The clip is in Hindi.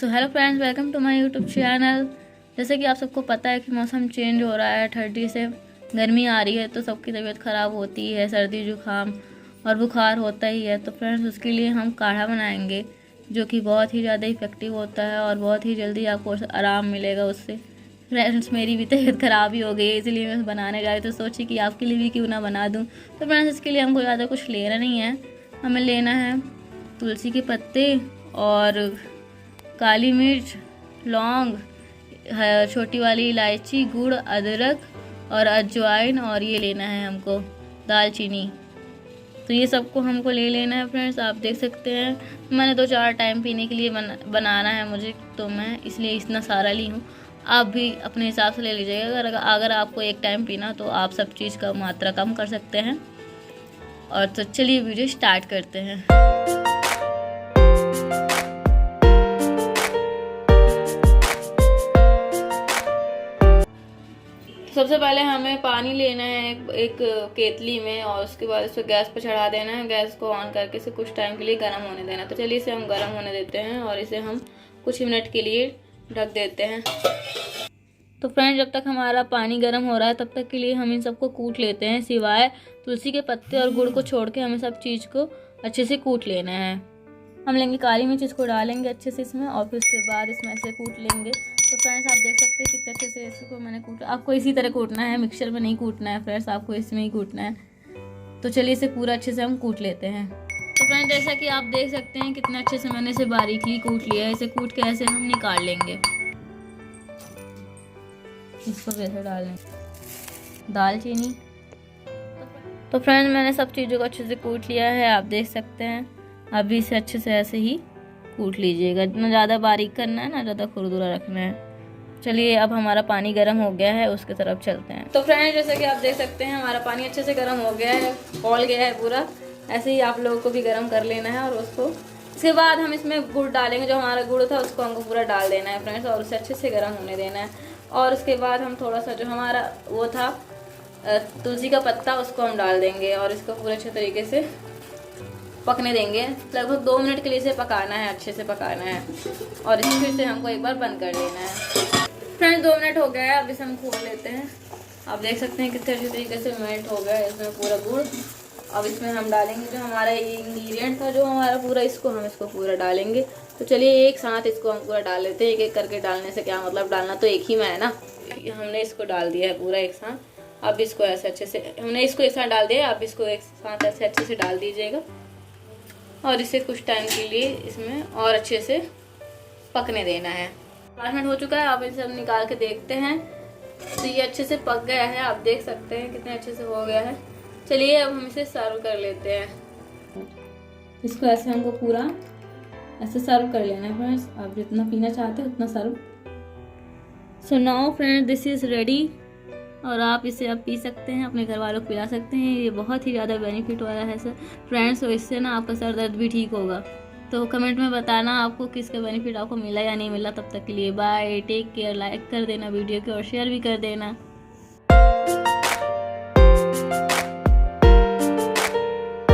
So hello friends, welcome to my YouTube channel. जैसे कि आप सबको पता है कि मौसम चेंज हो रहा है, ठंडी से गर्मी आ रही है तो सबकी तबीयत ख़राब होती है, सर्दी जुकाम और बुखार होता ही है। तो फ्रेंड्स उसके लिए हम काढ़ा बनाएंगे जो कि बहुत ही ज़्यादा इफ़ेक्टिव होता है और बहुत ही जल्दी आपको आराम मिलेगा उससे। फ्रेंड्स मेरी भी तबीयत ख़राब ही हो गई है, इसलिए मैं बनाने जा रही तो सोची कि आपके लिए भी क्यों ना बना दूँ। तो फ्रेंड्स इसके लिए हमको ज़्यादा कुछ लेना नहीं है, हमें लेना है तुलसी के पत्ते और काली मिर्च, लौंग, छोटी वाली इलायची, गुड़, अदरक और अजवाइन, और ये लेना है हमको दालचीनी। तो ये सबको हमको ले लेना है फ्रेंड्स। आप देख सकते हैं मैंने 2-4 टाइम पीने के लिए बनाना है मुझे, तो मैं इसलिए इतना सारा ली हूँ। आप भी अपने हिसाब से ले लीजिएगा। अगर आपको एक टाइम पीना तो आप सब चीज़ का मात्रा कम कर सकते हैं। और तो चलिए वीडियो स्टार्ट करते हैं। सबसे पहले हमें पानी लेना है एक केतली में, और उसके बाद इसे गैस पर चढ़ा देना है। गैस को ऑन करके इसे कुछ टाइम के लिए गर्म होने देना है। तो चलिए इसे हम गर्म होने देते हैं और इसे हम कुछ मिनट के लिए ढक देते हैं। तो फ्रेंड जब तक हमारा पानी गर्म हो रहा है तब तक के लिए हम इन सबको कूट लेते हैं। सिवाय तुलसी के पत्ते और गुड़ को छोड़ के हमें सब चीज़ को अच्छे से कूट लेना है। हम लेंगे काली मिर्च, इसको डालेंगे अच्छे से इसमें, और फिर उसके बाद इसमें ऐसे कूट लेंगे। तो फ्रेंड्स आप देख सकते हैं कितने अच्छे से इसको मैंने कूटा। आपको इसी तरह कूटना है, मिक्सचर में नहीं कूटना है फ्रेंड्स, आपको इसमें ही कूटना है। तो चलिए इसे पूरा अच्छे से हम कूट लेते हैं। तो फ्रेंड्स जैसा कि आप देख सकते हैं कितने अच्छे से मैंने इसे बारीकली कूट लिया है। इसे कूट के ऐसे हम निकाल लेंगे। इसको कैसे डालें दालचीनी। तो फ्रेंड्स मैंने सब चीज़ों को अच्छे से कूट लिया है, आप देख सकते हैं। अब भी इसे अच्छे से ऐसे ही कूट लीजिएगा, ना ज़्यादा बारीक करना है ना ज़्यादा खुरदुरा रखना है। चलिए अब हमारा पानी गर्म हो गया है, उसके तरफ चलते हैं। तो फ्रेंड्स जैसे कि आप देख सकते हैं हमारा पानी अच्छे से गर्म हो गया है, खौल गया है पूरा। ऐसे ही आप लोगों को भी गर्म कर लेना है। और उसको इसके बाद हम इसमें गुड़ डालेंगे। जो हमारा गुड़ था उसको हमको पूरा डाल देना है फ्रेंड्स, और उसे अच्छे से गर्म होने देना है। और उसके बाद हम थोड़ा सा जो हमारा वो था तुलसी का पत्ता, उसको हम डाल देंगे और इसको पूरे अच्छे तरीके से पकने देंगे। लगभग 2 मिनट के लिए इसे पकाना है, अच्छे से पकाना है। और इसे फिर से हमको एक बार बंद कर लेना है। फ्रेंड्स 2 मिनट हो गया है, अब इसे हम खोल लेते हैं। आप देख सकते हैं कितने अच्छे तरीके से मेल्ट हो गया है इसमें पूरा गुड़। अब इसमें हम डालेंगे जो हमारा ये इंग्रेडिएंट था जो हमारा पूरा, इसको हम इसको पूरा डालेंगे। तो चलिए एक साथ इसको हम पूरा डाल लेते हैं। एक एक करके डालने से क्या मतलब, डालना तो एक ही में है ना। हमने इसको डाल दिया है पूरा एक साथ। अब इसको ऐसे अच्छे से हमने इसको एक साथ डाल दिया, अब इसको एक साथ ऐसे अच्छे से डाल दीजिएगा। और इसे कुछ टाइम के लिए इसमें और अच्छे से पकने देना है। 5 मिनट हो चुका है, अब इसे हम निकाल के देखते हैं। तो ये अच्छे से पक गया है, आप देख सकते हैं कितने अच्छे से हो गया है। चलिए अब हम इसे सर्व कर लेते हैं। इसको ऐसे हमको पूरा ऐसे सर्व कर लेना है फ्रेंड्स। आप जितना पीना चाहते हैं उतना serve. So now friends this is ready, और आप इसे अब पी सकते हैं, अपने घर वालों को पिला सकते हैं। ये बहुत ही ज़्यादा बेनिफिट वाला है सर फ्रेंड्स। तो इससे ना आपका सर दर्द भी ठीक होगा। तो कमेंट में बताना आपको किसका बेनिफिट आपको मिला या नहीं मिला। तब तक के लिए बाय, टेक केयर। लाइक कर देना वीडियो को और शेयर भी कर देना।